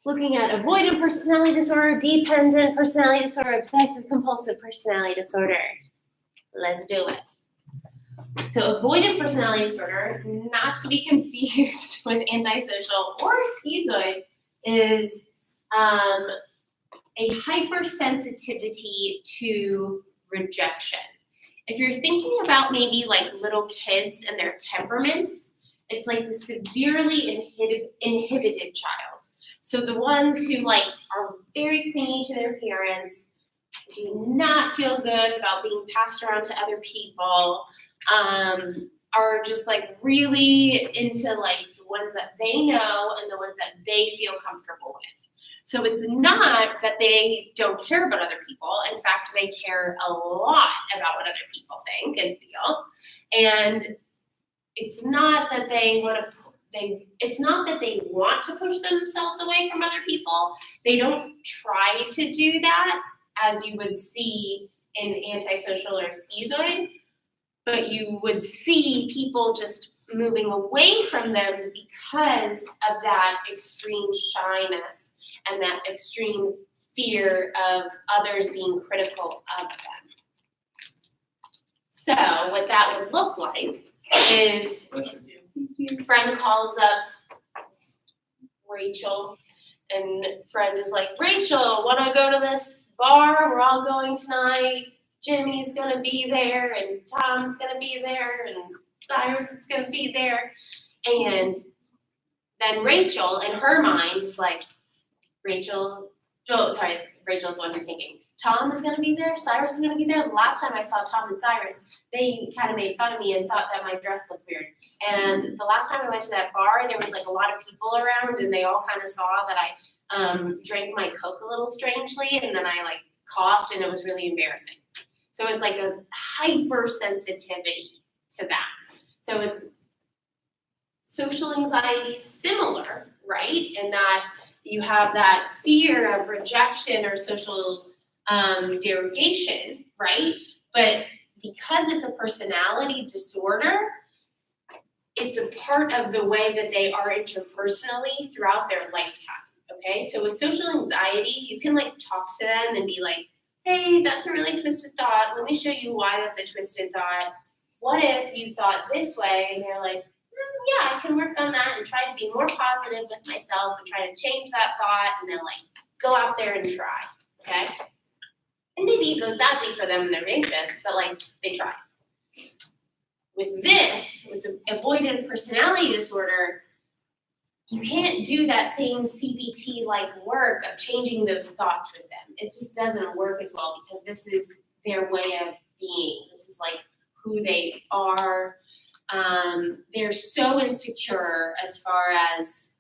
looking at avoidant personality disorder, dependent personality disorder, obsessive compulsive personality disorder. Let's do it. So avoidant personality disorder, not to be confused with antisocial or schizoid, is a hypersensitivity to rejection. If you're thinking about maybe like little kids and their temperaments, it's like the severely inhibited child. So the ones who like are very clingy to their parents, do not feel good about being passed around to other people, are just like really into like the ones that they know and the ones that they feel comfortable with. So it's not that they don't care about other people. In fact, they care a lot about what other people think and feel. And it's not that they want to push themselves away from other people. They don't try to do that, as you would see in antisocial or schizoid, but you would see people just moving away from them because of that extreme shyness and that extreme fear of others being critical of them. So what that would look like is a friend calls up Rachel, and friend is like, Rachel, want to go to this bar? We're all going tonight. Jimmy's going to be there, and Tom's going to be there, and Cyrus is going to be there. And then Rachel, in her mind, is like, Rachel's the one who's thinking, Tom is going to be there, Cyrus is going to be there. The last time I saw Tom and Cyrus, they kind of made fun of me and thought that my dress looked weird. And the last time I went to that bar, there was like a lot of people around, and they all kind of saw that I drank my Coke a little strangely, and then I like coughed, and it was really embarrassing. So it's like a hypersensitivity to that. So it's social anxiety similar, right? In that you have that fear of rejection or social derogation, right? But because it's a personality disorder, it's a part of the way that they are interpersonally throughout their lifetime, okay? So with social anxiety, you can like talk to them and be like, hey, that's a really twisted thought. Let me show you why that's a twisted thought. What if you thought this way? And they're like, yeah, I can work on that and try to be more positive with myself and try to change that thought. And they'll like go out there and try, okay? And maybe it goes badly for them and they're anxious, but like they try. With the avoidant personality disorder, you can't do that same CBT-like work of changing those thoughts with them. It just doesn't work as well because this is their way of being. This is like who they are. They're so insecure as far as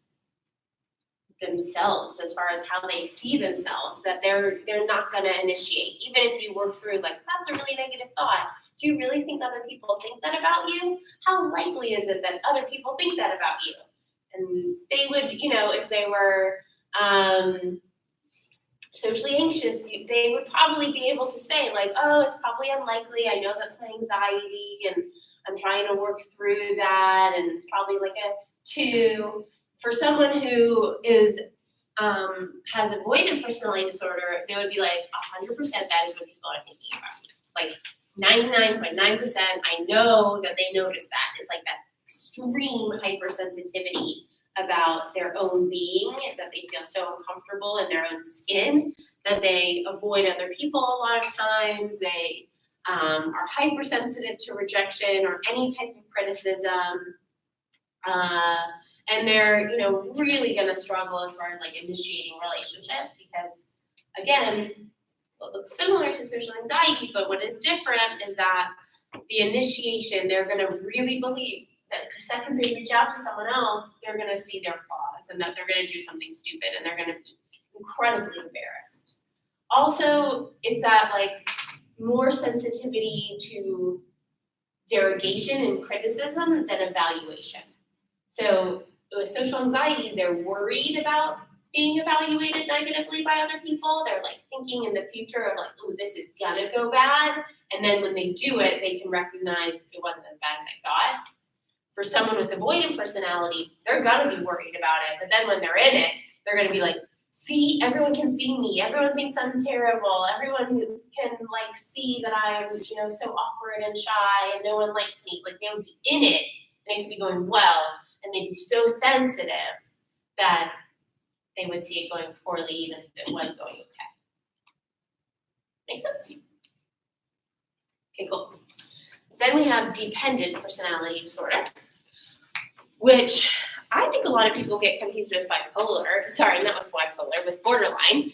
themselves, as far as how they see themselves, that they're not going to initiate. Even if you work through like, that's a really negative thought. Do you really think other people think that about you? How likely is it that other people think that about you? And they would, if they were socially anxious, they would probably be able to say like, oh, it's probably unlikely. I know that's my anxiety and I'm trying to work through that. And it's probably like a 2. For someone who is has avoidant personality disorder, they would be like 100% that is what people are thinking about. Like 99.9%, I know that they notice that. It's like that extreme hypersensitivity about their own being, that they feel so uncomfortable in their own skin, that they avoid other people a lot of times. They are hypersensitive to rejection or any type of criticism. And they're, really going to struggle as far as like initiating relationships because, again, what looks similar to social anxiety, but what is different is that the initiation, they're going to really believe that the second they reach out to someone else, they're going to see their flaws and that they're going to do something stupid and they're going to be incredibly embarrassed. Also, it's that like more sensitivity to derogation and criticism than evaluation. So with social anxiety, they're worried about being evaluated negatively by other people. They're like thinking in the future of like, oh, this is gonna go bad. And then when they do it, they can recognize it wasn't as bad as I thought. For someone with avoidant personality, they're gonna be worried about it. But then when they're in it, they're gonna be like, see, everyone can see me, everyone thinks I'm terrible, everyone can like see that I'm, so awkward and shy and no one likes me. Like they would be in it and it could be going well and they'd be so sensitive that they would see it going poorly even if it was going okay. Make sense? Okay, cool. Then we have dependent personality disorder, which I think a lot of people get confused with bipolar. Sorry, not with bipolar, with borderline,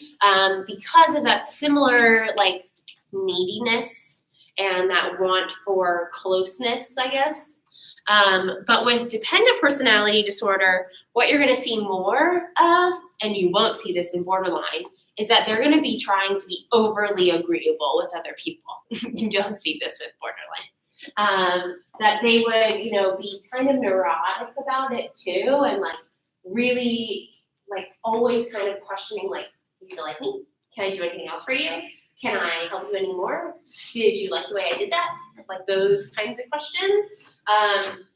because of that similar like neediness and that want for closeness, I guess. But with dependent personality disorder, what you're going to see more of, and you won't see this in borderline, is that they're going to be trying to be overly agreeable with other people. You don't see this with borderline. That they would, be kind of neurotic about it too, and like really, like always kind of questioning, like, you still like me? Can I do anything else for you? Can I help you anymore? Did you like the way I did that? Like those kinds of questions,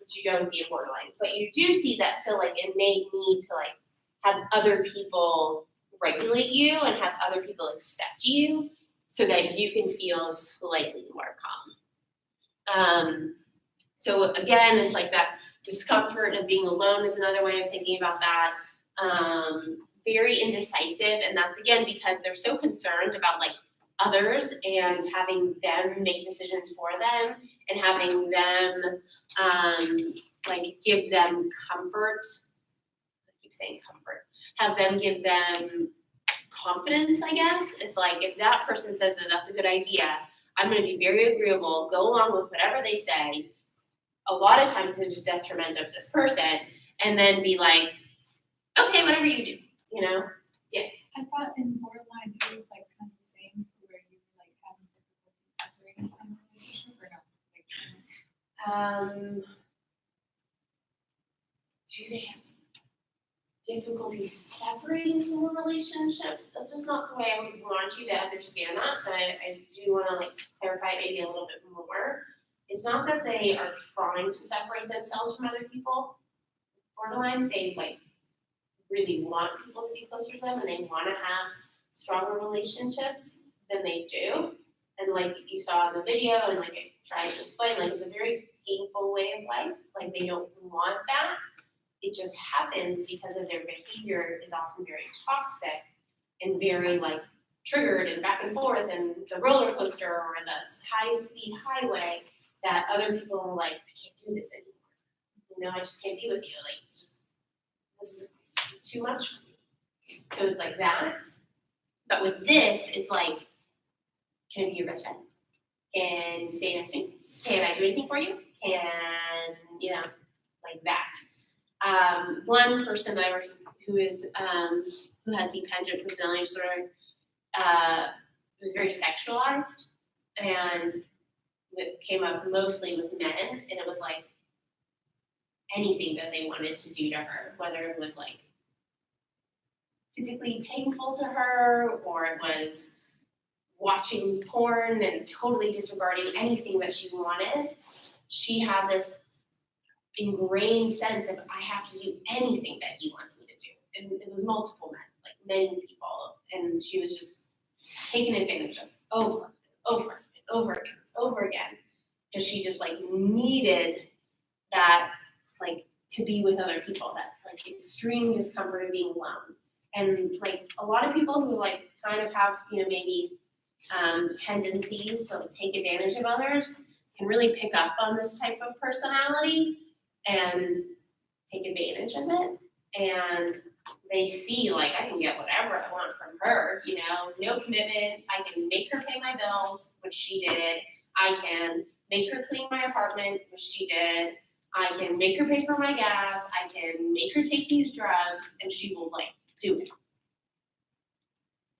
which you don't see in borderline. But you do see that still like innate need to like have other people regulate you and have other people accept you so that you can feel slightly more calm. So again, it's like that discomfort of being alone is another way of thinking about that. Very indecisive, and that's again because they're so concerned about like others and having them make decisions for them and having them like give them comfort. I keep saying comfort. Have them give them confidence, I guess. If that person says that that's a good idea, I'm going to be very agreeable, go along with whatever they say, a lot of times to the detriment of this person, and then be like, okay, whatever you do, Yes. I thought in borderline it was like kind of the same to where you like having difficulty separating from a relationship or no? Do they have difficulty separating from a relationship? That's just not the way I would want you to understand that. So I do want to like clarify maybe a little bit more. It's not that they are trying to separate themselves from other people. Borderlines, they like really want people to be closer to them and they want to have stronger relationships than they do. And like you saw in the video and like I tried to explain, like it's a very painful way of life. Like they don't want that. It just happens because of their behavior is often very toxic and very like triggered and back and forth and the roller coaster or the high speed highway that other people are like, I can't do this anymore. I just can't be with you. Like it's just this is too much for me. So it's like that. But with this, it's like, can I be your best friend? Can you stay next to me? Can I do anything for you? Can, like that. One person that I worked with who had dependent personality disorder was very sexualized and it came up mostly with men, and it was like anything that they wanted to do to her, whether it was like physically painful to her or it was watching porn and totally disregarding anything that she wanted. She had this ingrained sense of I have to do anything that he wants me to do. And it was multiple men, like many people. And she was just taken advantage of over and over and over again, over again. Because she just like needed that like to be with other people, that like extreme discomfort of being alone. And like a lot of people who like kind of have, maybe tendencies to like take advantage of others can really pick up on this type of personality and take advantage of it. And they see like I can get whatever I want from her, no commitment. I can make her pay my bills, which she did. I can make her clean my apartment, which she did. I can make her pay for my gas. I can make her take these drugs, and she will like do it.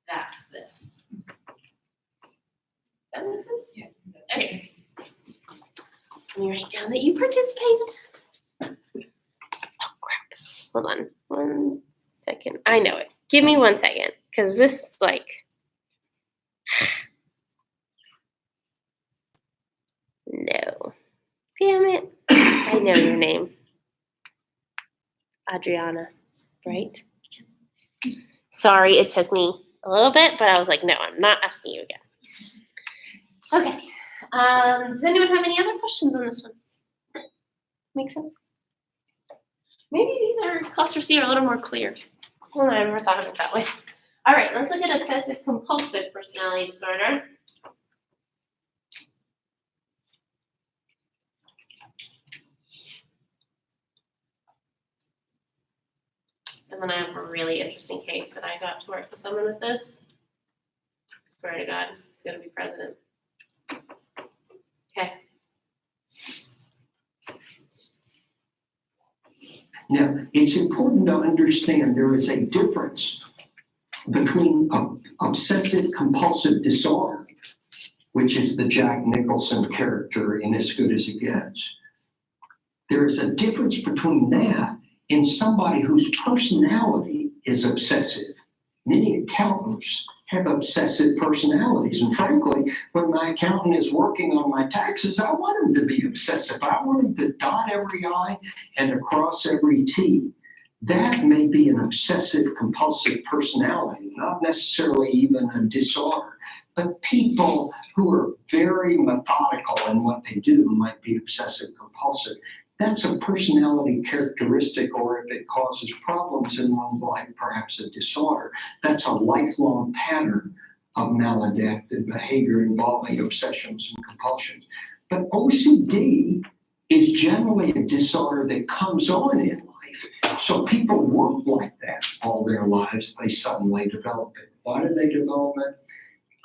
That's this. That makes sense? Yeah. Okay. Let me write down that you participated. Oh crap. Hold on 1 second. I know it. Give me 1 second, because this is like no. Damn it. I know your name. Adriana, right? Sorry, it took me a little bit, but I was like, no, I'm not asking you again. Okay. Does anyone have any other questions on this one? Make sense? Maybe these are cluster C are a little more clear. Well, I never thought of it that way. All right, let's look at obsessive compulsive personality disorder. And then I have a really interesting case that I got to work with someone with this. Swear to God, he's gonna be president. Okay. Now, it's important to understand there is a difference between obsessive compulsive disorder, which is the Jack Nicholson character in As Good as It Gets. There is a difference between that and somebody whose personality is obsessive. Many accountants have obsessive personalities. And frankly, when my accountant is working on my taxes, I want him to be obsessive. I want him to dot every I and to cross every T. That may be an obsessive compulsive personality, not necessarily even a disorder. But people who are very methodical in what they do might be obsessive compulsive. That's a personality characteristic, or if it causes problems in one's life, perhaps a disorder. That's a lifelong pattern of maladaptive behavior involving obsessions and compulsions. But OCD is generally a disorder that comes on in life. So people work like that all their lives, they suddenly develop it. Why do they develop it?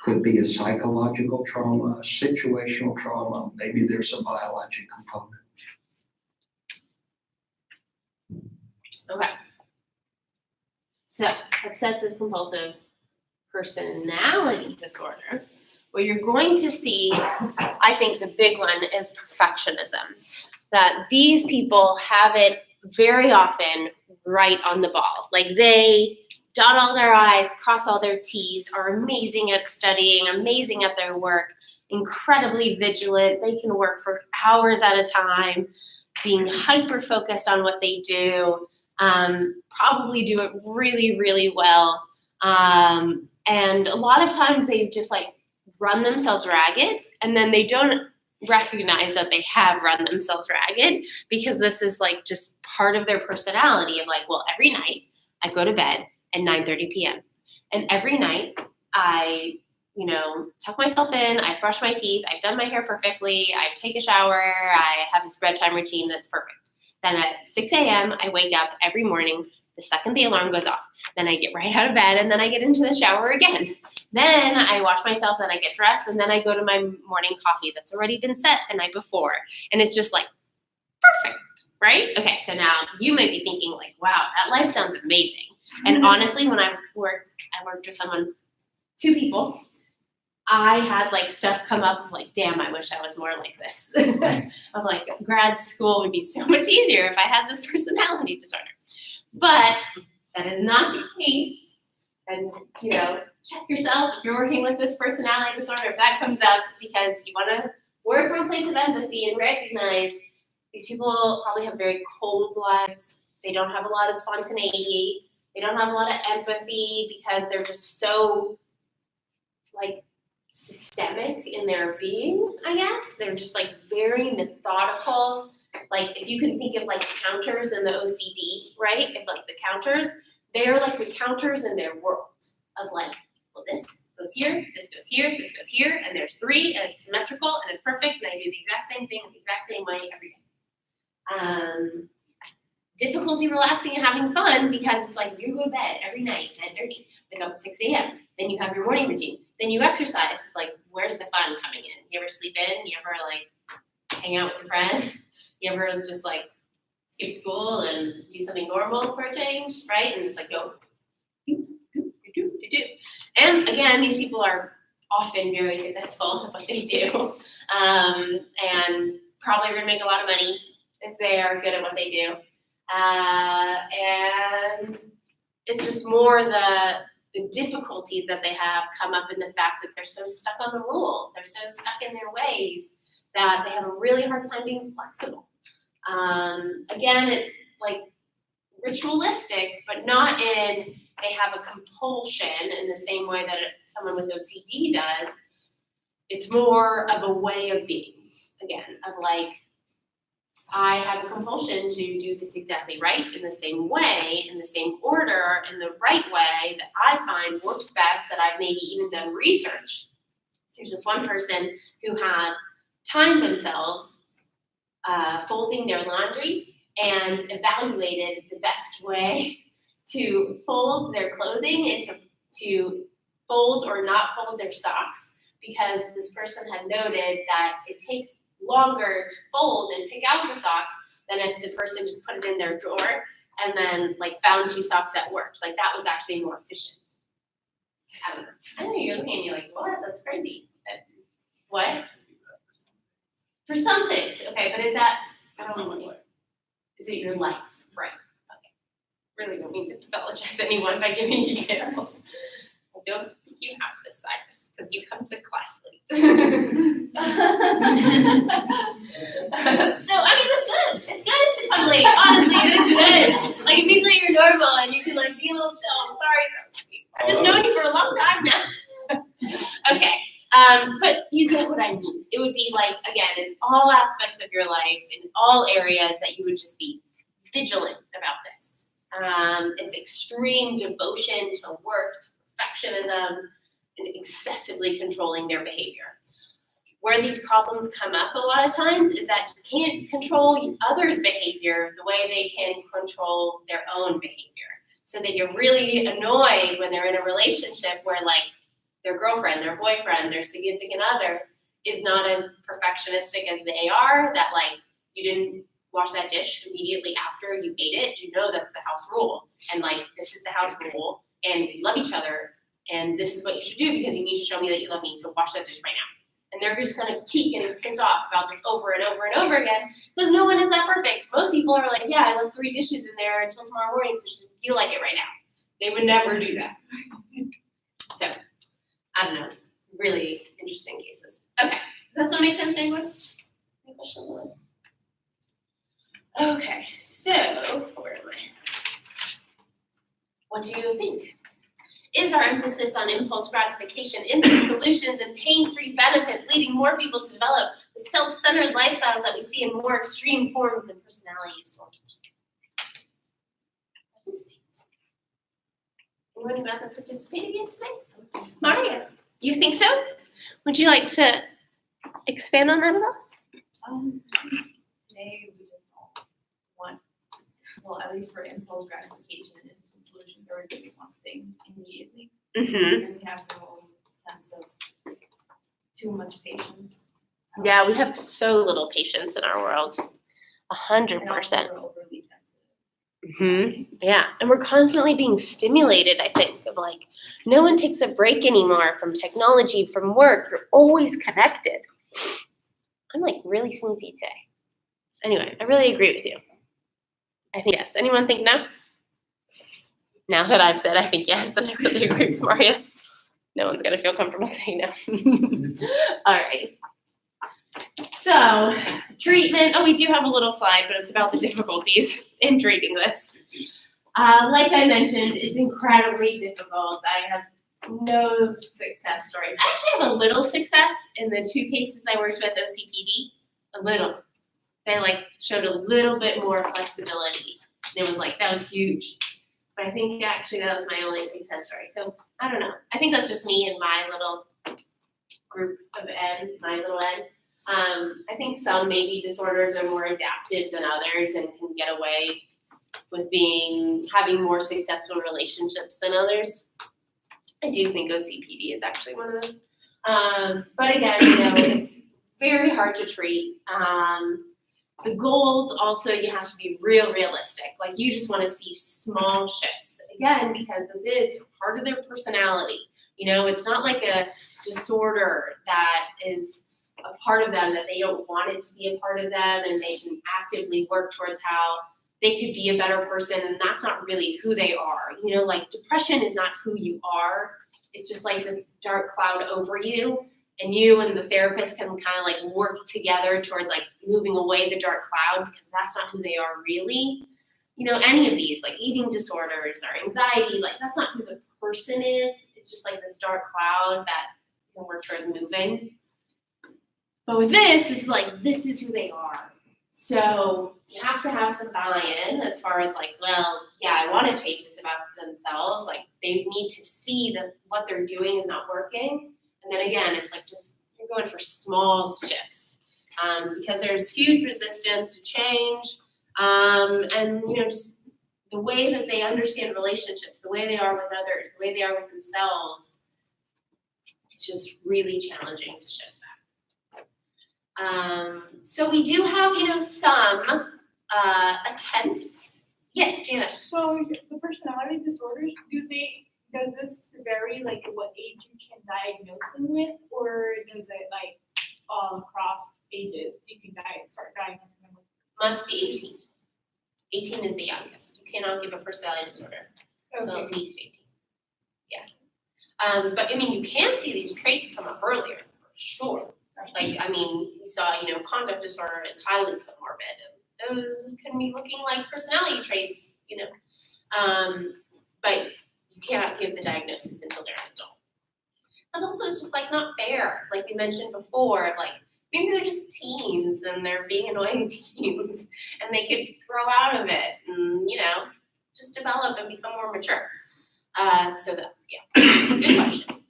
Could be a psychological trauma, a situational trauma, maybe there's a biologic component. Okay. So, obsessive compulsive personality disorder, what you're going to see, I think the big one is perfectionism. That these people have it very often right on the ball. Like they dot all their I's, cross all their T's, are amazing at studying, amazing at their work, incredibly vigilant. They can work for hours at a time, being hyper-focused on what they do. Probably do it really, really well. And a lot of times they just like run themselves ragged, and then they don't recognize that they have run themselves ragged because this is like just part of their personality of like, well, every night I go to bed at 9:30 p.m. And every night I, tuck myself in, I brush my teeth, I've done my hair perfectly, I take a shower, I have this bedtime routine that's perfect. Then at 6 a.m., I wake up every morning the second the alarm goes off. Then I get right out of bed, and then I get into the shower again. Then I wash myself, then I get dressed, and then I go to my morning coffee that's already been set the night before. And it's just like, perfect, right? Okay, so now you might be thinking like, wow, that life sounds amazing. And honestly, when I worked with someone, 2 people, I had like stuff come up of like, damn, I wish I was more like this. Of like, grad school would be so much easier if I had this personality disorder. But that is not the case. And, check yourself if you're working with this personality disorder, if that comes up, because you want to work from a place of empathy and recognize these people probably have very cold lives. They don't have a lot of spontaneity. They don't have a lot of empathy because they're just so like systemic in their being, I guess. They're just like very methodical. Like if you can think of like counters in the OCD, right? If like the counters, they're like the counters in their world of like, well, this goes here, this goes here, this goes here, and there's 3, and it's symmetrical, and it's perfect, and I do the exact same thing the exact same way every day. Difficulty relaxing and having fun because it's like you go to bed every night, 10:30, wake up at 6 a.m., then you have your morning routine, then you exercise. It's like, where's the fun coming in? You ever sleep in? You ever like hang out with your friends? You ever just like skip school and do something normal for a change, right? And it's like, no, do. And again, these people are often very successful at what they do, and probably going to make a lot of money if they are good at what they do. And it's just more the difficulties that they have come up in the fact that they're so stuck on the rules. They're so stuck in their ways that they have a really hard time being flexible. Again, it's like ritualistic, but not in they have a compulsion in the same way that someone with OCD does. It's more of a way of being, again, of like, I have a compulsion to do this exactly right, in the same way, in the same order, in the right way that I find works best, that I've maybe even done research. There's this one person who had timed themselves folding their laundry and evaluated the best way to fold their clothing and to fold or not fold their socks, because this person had noted that it takes longer to fold and pick out the socks than if the person just put it in their drawer and then like found 2 socks that worked. Like that was actually more efficient. I don't know. I know you're looking at me like, what? That's crazy. What? For some things, okay, but is that, is it your life? Right, okay. Really don't mean to pathologize anyone by giving examples. I don't think you have this, Cyrus, because you come to class late. So, I mean, that's good. It's good to come late. Honestly, it is good. Like, it means that you're normal and you can, like, be a little chill. Sorry. I've just known you for a long time now. Okay. But you get what I mean. It would be like, again, in all aspects of your life, in all areas, that you would just be vigilant about this. It's extreme devotion to work, to perfectionism, and excessively controlling their behavior. Where these problems come up a lot of times is that you can't control others' behavior the way they can control their own behavior. So they get really annoyed when they're in a relationship where, like, their girlfriend, their boyfriend, their significant other is not as perfectionistic as they are, that like you didn't wash that dish immediately after you ate it, you know that's the house rule. And like, this is the house rule, and we love each other, and this is what you should do because you need to show me that you love me, so wash that dish right now. And they're just gonna keep getting pissed off about this over and over and over again because no one is that perfect. Most people are like, yeah, I left 3 dishes in there until tomorrow morning, so just feel like it right now. They would never do that. So, I don't know, really interesting cases. Okay, does that still make sense to anyone? Any questions on this? Okay, so, where am I? What do you think? Is our emphasis on impulse gratification, instant solutions, and pain-free benefits leading more people to develop the self-centered lifestyles that we see in more extreme forms of personality disorders? Participate. Anyone who hasn't participated yet today? Maria, you think so? Would you like to expand on that at all? Today we just want, well, at least for impulse gratification and instant solutions, everybody wants things immediately. Mm-hmm. And we have no sense of too much patience. Yeah, we have so little patience in our world. 100%. And also we're overly sensitive. Mm-hmm. Yeah, and we're constantly being stimulated, I think, of like, no one takes a break anymore from technology, from work. You're always connected. I'm like really sneezy today. Anyway, I really agree with you. I think yes. Anyone think no? Now that I've said I think yes, and I really agree with Maria. No one's gonna feel comfortable saying no. All right. So, treatment. Oh, we do have a little slide, but it's about the difficulties in treating this. Like I mentioned, it's incredibly difficult. I have no success stories. I actually have a little success in the 2 cases I worked with OCPD. A little. They like showed a little bit more flexibility. And it was like, that was huge. But I think actually that was my only success story. So I don't know. I think that's just me and my little group of N, my little N. I think some maybe disorders are more adaptive than others and can get away with having more successful relationships than others. I do think OCPD is actually one of those. But again, it's very hard to treat. The goals also, you have to be realistic. Like you just want to see small shifts. Again, because this is part of their personality. It's not like a disorder that is a part of them that they don't want it to be a part of them, and they can actively work towards how they could be a better person, and that's not really who they are. Like depression is not who you are. It's just like this dark cloud over you, and you and the therapist can kind of like work together towards like moving away the dark cloud, because that's not who they are really. any of these, like eating disorders or anxiety, like that's not who the person is. It's just like this dark cloud that you can work towards moving. But with this, it's like, this is who they are. So you have to have some buy-in as far as like, well, yeah, I want to change this about themselves. Like they need to see that what they're doing is not working. And then again, it's like just you're going for small shifts because there's huge resistance to change. And just the way that they understand relationships, the way they are with others, the way they are with themselves, it's just really challenging to shift that. So we do have, some attempts. Yes, Janet. So the personality disorders, does this vary like what age you can diagnose them with, or does it like cross ages you can start diagnosing them with? Must be 18. 18 is the youngest. You cannot give a personality disorder until at least 18. Yeah. But I mean, you can see these traits come up earlier, for sure. Like, I mean, we saw, conduct disorder is highly comorbid. And those can be looking like personality traits, but you cannot give the diagnosis until they're an adult. Because also it's just like not fair. Like we mentioned before, like maybe they're just teens and they're being annoying teens and they could grow out of it and, just develop and become more mature. Good question.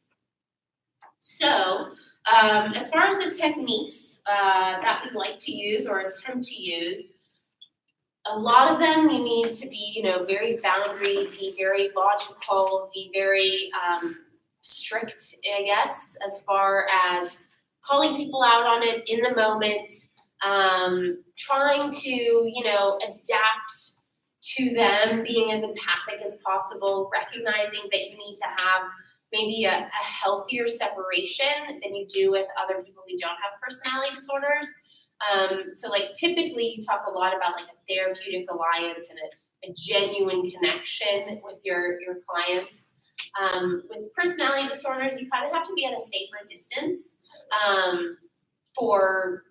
So, as far as the techniques that we like to use or attempt to use, a lot of them you need to be, very boundary, be very logical, be very strict, I guess, as far as calling people out on it in the moment, trying to, adapt to them, being as empathic as possible, recognizing that you need to have maybe a healthier separation than you do with other people who don't have personality disorders. So like typically you talk a lot about like a therapeutic alliance and a genuine connection with your clients. With personality disorders, you kind of have to be at a safer distance for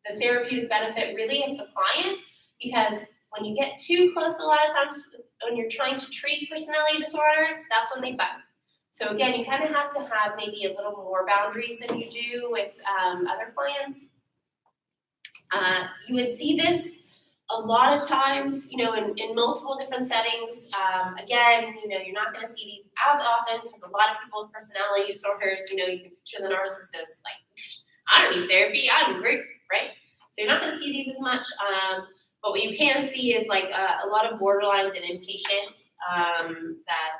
the therapeutic benefit really of the client, because when you get too close, a lot of times when you're trying to treat personality disorders, that's when they bite. So again, you kind of have to have maybe a little more boundaries than you do with other clients. You would see this a lot of times, in multiple different settings. Again, you're not going to see these as often because a lot of people with personality disorders, you can picture the narcissist like, I don't need therapy, I'm great, right? So you're not going to see these as much. But what you can see is like a lot of borderlines and inpatient that,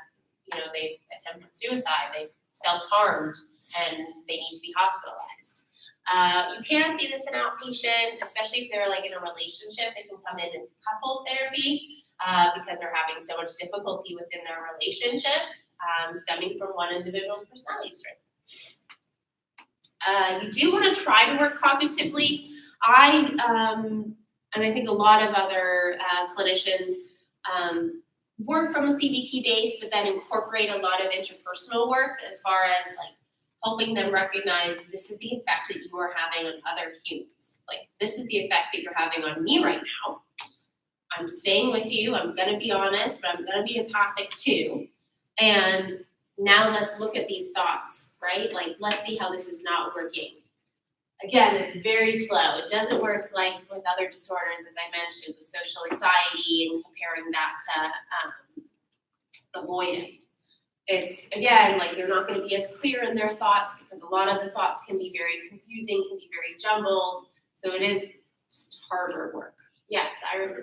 they've attempted suicide, they've self-harmed, and they need to be hospitalized. You can see this in outpatient, especially if they're like in a relationship. It can come in as couples therapy because they're having so much difficulty within their relationship stemming from one individual's personality strength. You do want to try to work cognitively. And I think a lot of other clinicians work from a CBT base, but then incorporate a lot of interpersonal work as far as like helping them recognize this is the effect that you are having on other humans. Like this is the effect that you're having on me right now. I'm staying with you. I'm going to be honest, but I'm going to be empathic too. And now let's look at these thoughts, right? Like, let's see how this is not working. Again, it's very slow. It doesn't work like with other disorders, as I mentioned, with social anxiety and comparing that to avoiding. It's, again, like they're not going to be as clear in their thoughts because a lot of the thoughts can be very confusing, can be very jumbled. So it is just harder work. Yes, Iris?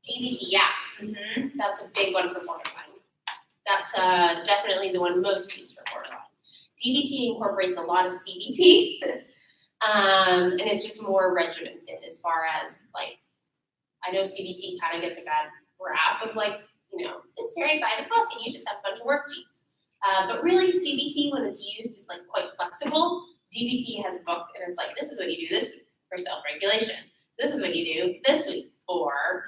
DBT, yeah. Mm-hmm. That's a big one for borderline. That's definitely the one most used for borderline. DBT incorporates a lot of CBT, and it's just more regimented as far as like, I know CBT kind of gets a bad rap of like, it's very by the book and you just have a bunch of worksheets. But really CBT, when it's used, is like quite flexible. DBT has a book and it's like, this is what you do this week for self-regulation. This is what you do this week for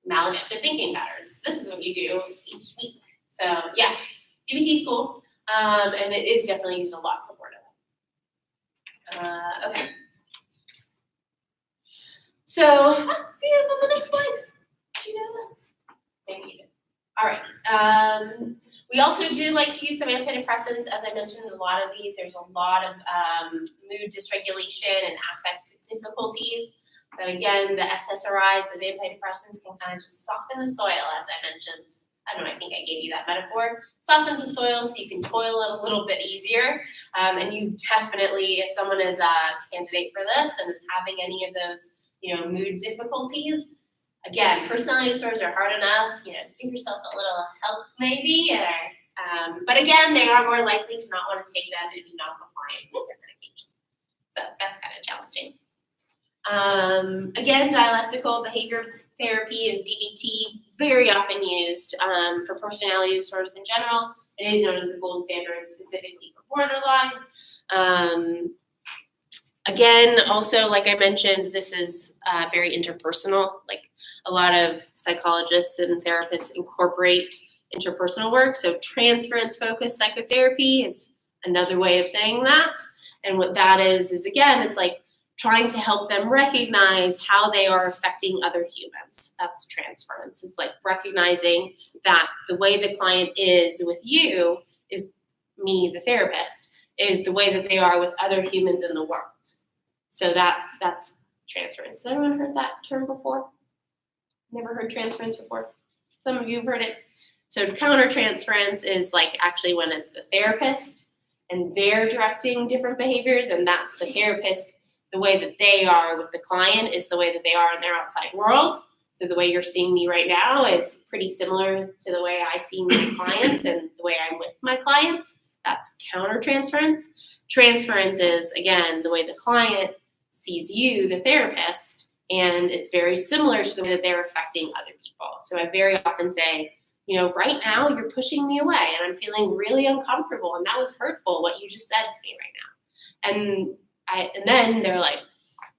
maladaptive thinking patterns. This is what you do each week. So yeah, DBT is cool. And it is definitely used a lot for borderline. Okay. So, see us on the next slide. You know that? Maybe you did. All right. We also do like to use some antidepressants. As I mentioned, a lot of these, there's a lot of mood dysregulation and affect difficulties. But again, the SSRIs, those antidepressants, can kind of just soften the soil, as I mentioned. I don't know, I think I gave you that metaphor. Softens the soil so you can toil it a little bit easier. And you definitely, if someone is a candidate for this and is having any of those, mood difficulties, again, personality disorders are hard enough. Give yourself a little help maybe. But again, they are more likely to not want to take them if you're not compliant with their medication. So that's kind of challenging. Again, dialectical behavior therapy is DBT, very often used for personality disorders in general. It is known as the gold standard specifically for borderline. Again, also, like I mentioned, this is very interpersonal. Like a lot of psychologists and therapists incorporate interpersonal work. So transference-focused psychotherapy is another way of saying that. And what that is again, it's like trying to help them recognize how they are affecting other humans. That's transference. It's like recognizing that the way the client is with you is me, the therapist, is the way that they are with other humans in the world. So that's transference. Has anyone heard that term before? Never heard transference before? Some of you have heard it. So countertransference is like actually when it's the therapist and they're directing different behaviors, and that the therapist, the way that they are with the client is the way that they are in their outside world. So the way you're seeing me right now is pretty similar to the way I see my clients and the way I'm with my clients. That's countertransference. Transference is, again, the way the client sees you, the therapist, and it's very similar to the way that they're affecting other people. So I very often say, right now you're pushing me away and I'm feeling really uncomfortable and that was hurtful what you just said to me right now. And then they're like,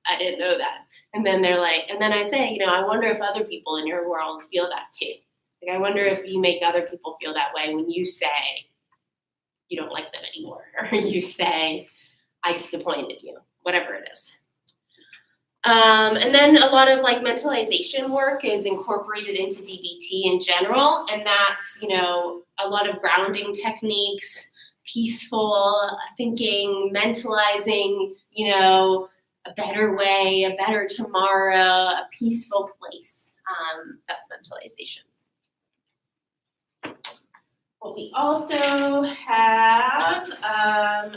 I didn't know that. And then they're like, and then I say, I wonder if other people in your world feel that too. Like, I wonder if you make other people feel that way when you say you don't like them anymore, or you say, I disappointed you, whatever it is. And then a lot of like mentalization work is incorporated into DBT in general. And that's, a lot of grounding techniques, peaceful thinking, mentalizing, a better way, a better tomorrow, a peaceful place. That's mentalization. What we also have,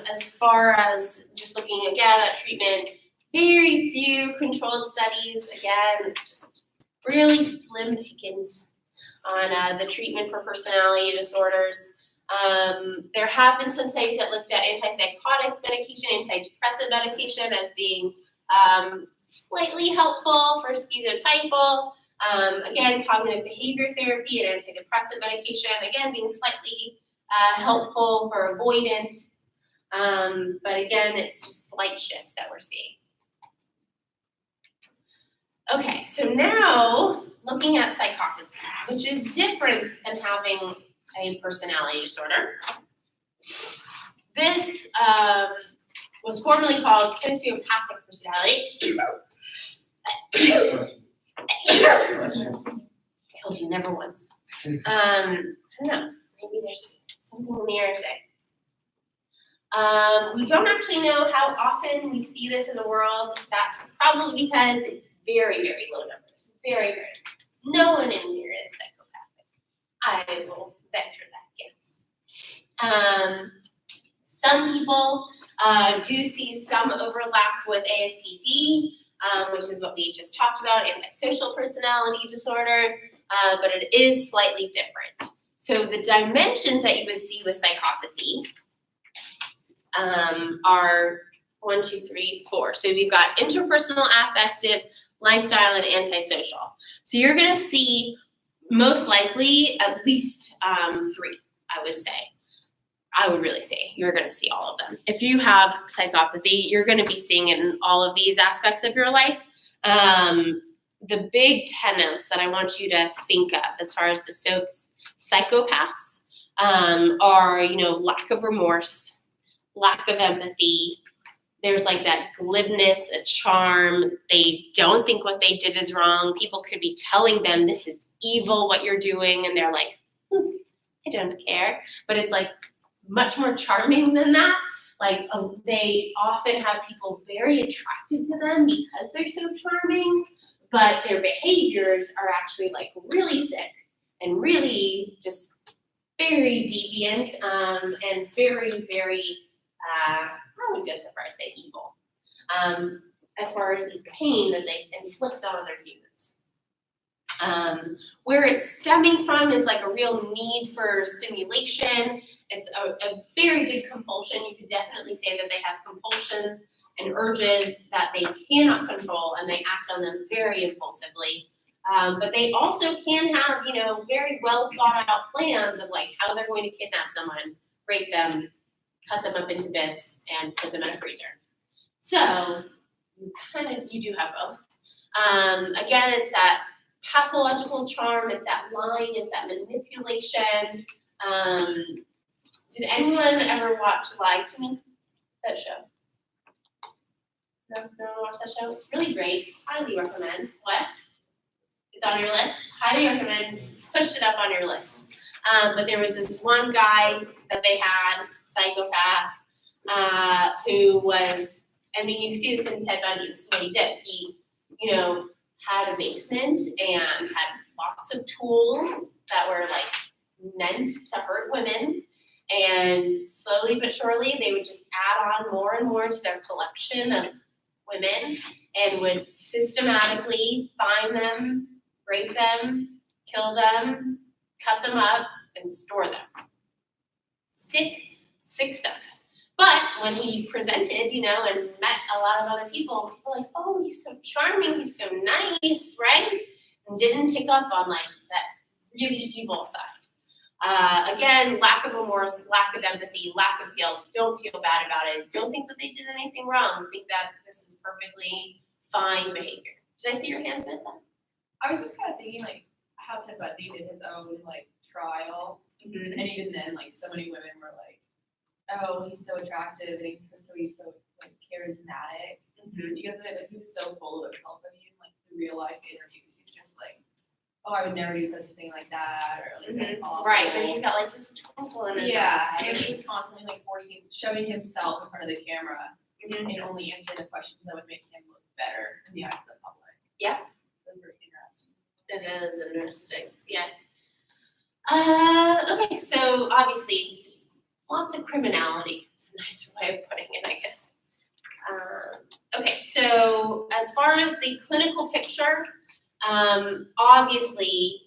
as far as just looking again at treatment, very few controlled studies. Again, it's just really slim pickings on the treatment for personality disorders. There have been some studies that looked at antipsychotic medication, antidepressant medication as being slightly helpful for schizotypal. Again, cognitive behavior therapy and antidepressant medication, again, being slightly helpful for avoidant. But again, it's just slight shifts that we're seeing. Okay, so now looking at psychopathy, which is different than having a personality disorder. This was formerly called sociopathic personality. Told you never once. I don't know, maybe there's something in the air today. We don't actually know how often we see this in the world. That's probably because it's very, very low numbers. Very, very. No one in here is psychopathic. I will venture that guess. Some people do see some overlap with ASPD, which is what we just talked about, antisocial personality disorder, but it is slightly different. So the dimensions that you would see with psychopathy are 1, 2, 3, 4. So we've got interpersonal, affective, lifestyle, and antisocial. So you're going to see most likely at least 3, I would say. I would really say you're going to see all of them. If you have psychopathy, you're going to be seeing it in all of these aspects of your life. The big tenets that I want you to think of as far as the psychopaths are, lack of remorse, lack of empathy, there's like that glibness, a charm. They don't think what they did is wrong. People could be telling them this is evil what you're doing, and they're like, I don't care. But it's like much more charming than that. Like they often have people very attracted to them because they're so charming, but their behaviors are actually like really sick and really just very deviant and very, very, I would go so far as say evil, as far as the pain that they inflict on other humans. Where it's stemming from is like a real need for stimulation. It's a very big compulsion. You could definitely say that they have compulsions and urges that they cannot control, and they act on them very impulsively. But they also can have, very well thought out plans of like how they're going to kidnap someone, rape them, cut them up into bits, and put them in a freezer. So you do have both. Again, it's that pathological charm, it's that lying, it's that manipulation. Did anyone ever watch Lie to Me? That show? No one watched that show? It's really great. Highly recommend. What? It's on your list? Highly recommend. Push it up on your list. But there was this one guy that they had, psychopath, who was, you see this in Ted Bundy. This is what he did. He, had a basement and had lots of tools that were like meant to hurt women. And slowly but surely, they would just add on more and more to their collection of women and would systematically find them, rape them, kill them, cut them up, and store them. Sick stuff. But when he presented, and met a lot of other people were like, oh, he's so charming, he's so nice, right? And didn't pick up on like that really evil side. Again, lack of remorse, lack of empathy, lack of guilt. Don't feel bad about it. Don't think that they did anything wrong. Think that this is perfectly fine behavior. Did I see your hand, Samantha? I was just kind of thinking like how Ted Bundy did his own like trial, and even then like so many women were like, oh, he's so attractive and he's so like charismatic because of it, but he was so full of himself. I mean, like the real life interviews, he's just like, oh, I would never do such a thing like that, or like that's awful. Right, but he's got like this twinkle in his eye. And he was constantly like showing himself in front of the camera and only answering the questions that would make him look better in the eyes of the public. Yeah. So it's very interesting. It is interesting. Yeah. Okay, so obviously just lots of criminality. It's a nicer way of putting it, I guess. Okay, so as far as the clinical picture, obviously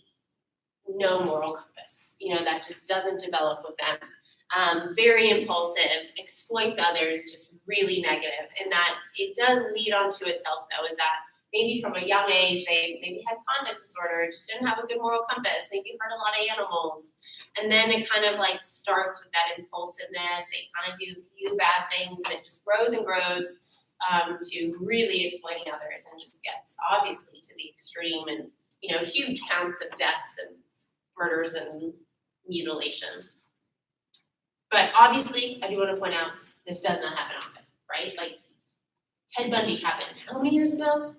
no moral compass. That just doesn't develop with them. Very impulsive, exploits others, just really negative. And that it does lead onto itself, though, is that maybe from a young age, they maybe had conduct disorder, just didn't have a good moral compass, maybe hurt a lot of animals. And then it kind of like starts with that impulsiveness. They kind of do a few bad things, and it just grows and grows to really exploiting others, and just gets obviously to the extreme, and huge counts of deaths and murders and mutilations. But obviously, I do want to point out this does not happen often, right? Like Ted Bundy happened how many years ago?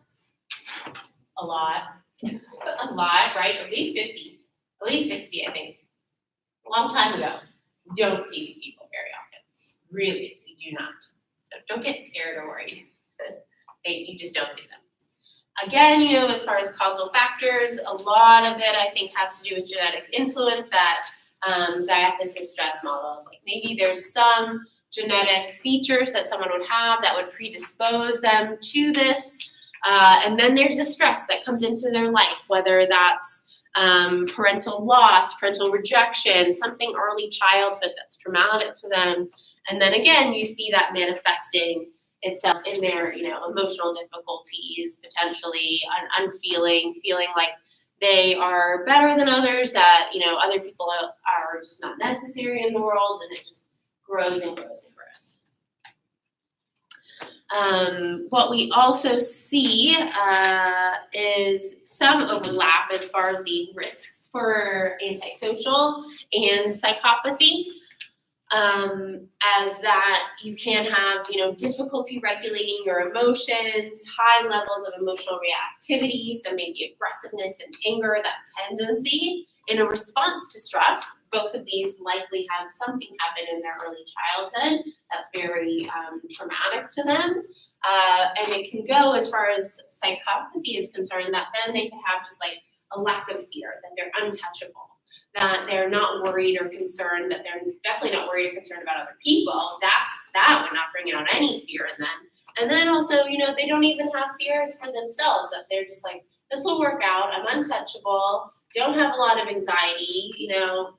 A lot, right? At least 50, at least 60, I think. A long time ago. We don't see these people very often. Really, we do not. So don't get scared or worried. You just don't see them. Again, as far as causal factors, a lot of it, I think, has to do with genetic influence, that diathesis stress model. Like maybe there's some genetic features that someone would have that would predispose them to this. And then there's the stress that comes into their life, whether that's parental loss, parental rejection, something early childhood that's traumatic to them. And then again, you see that manifesting itself in their, emotional difficulties, potentially feeling like they are better than others, that, other people are just not necessary in the world, and it just grows and grows and grows. What we also see is some overlap as far as the risks for antisocial and psychopathy. as that you can have, difficulty regulating your emotions, high levels of emotional reactivity, so maybe aggressiveness and anger, that tendency in a response to stress. Both of these likely have something happen in their early childhood that's very traumatic to them. And it can go as far as psychopathy is concerned, that then they can have just like a lack of fear, that they're untouchable, that they're not worried or concerned, that they're definitely not worried or concerned about other people. That would not bring out any fear in them. And then also, they don't even have fears for themselves, that they're just like, this will work out, I'm untouchable, don't have a lot of anxiety,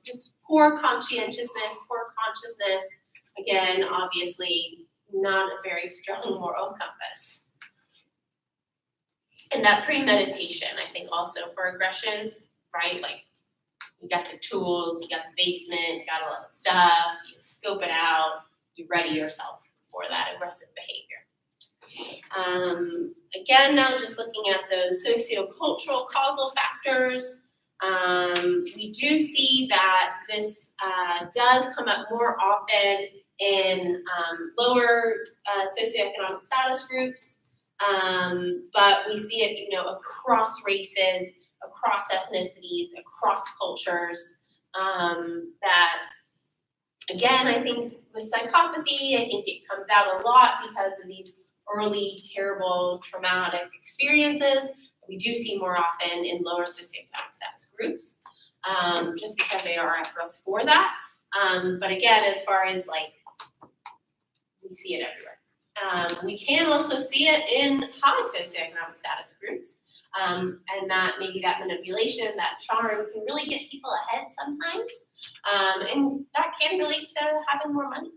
just poor conscientiousness, poor consciousness. Again, obviously, not a very strong moral compass. And that premeditation, I think also for aggression, right? Like, you got the tools, you got the basement, you got a lot of stuff, you scope it out, you ready yourself for that aggressive behavior. Again, now just looking at those sociocultural causal factors, we do see that this does come up more often in lower socioeconomic status groups, but we see it, across races, across ethnicities, across cultures, that, again, I think with psychopathy, I think it comes out a lot because of these early, terrible, traumatic experiences. We do see more often in lower socioeconomic status groups, just because they are at risk for that. But again, as far as we see it everywhere. We can also see it in high socioeconomic status groups, and that maybe that manipulation, that charm can really get people ahead sometimes, and that can relate to having more money.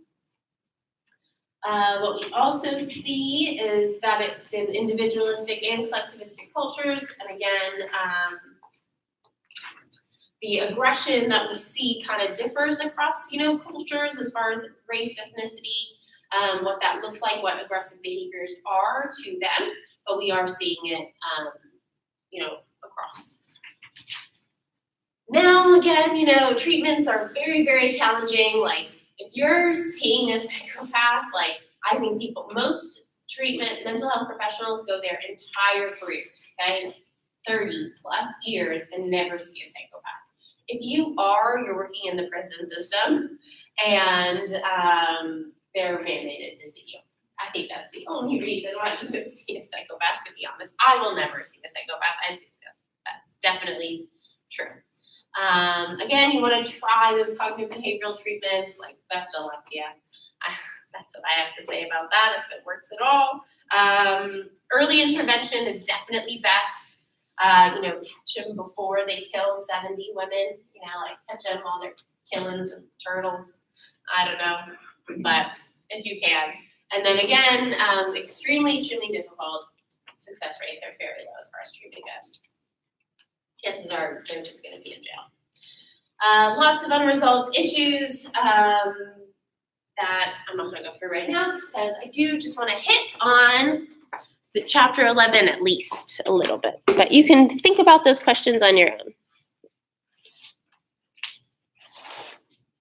What we also see is that it's in individualistic and collectivistic cultures, and again, the aggression that we see kind of differs across, cultures as far as race, ethnicity, what that looks like, what aggressive behaviors are to them, but we are seeing it, across. Now, again, treatments are very, very challenging. Like, if you're seeing a psychopath, I think most mental health professionals go their entire careers, okay, 30 plus years and never see a psychopath. If you're working in the prison system and they're mandated to see you. I think that's the only reason why you would see a psychopath, to be honest. I will never see a psychopath. I think that's definitely true. Again, you want to try those cognitive behavioral treatments, best of luck to you. That's what I have to say about that, if it works at all. Early intervention is definitely best. Catch them before they kill 70 women, catch them while they're killing some turtles. I don't know, but if you can. And then again, extremely, extremely difficult. Success rates are very low as far as treatment goes. Chances are they're just going to be in jail. Lots of unresolved issues that I'm not going to go through right now, because I do just want to hit on the chapter 11 at least a little bit. But you can think about those questions on your own.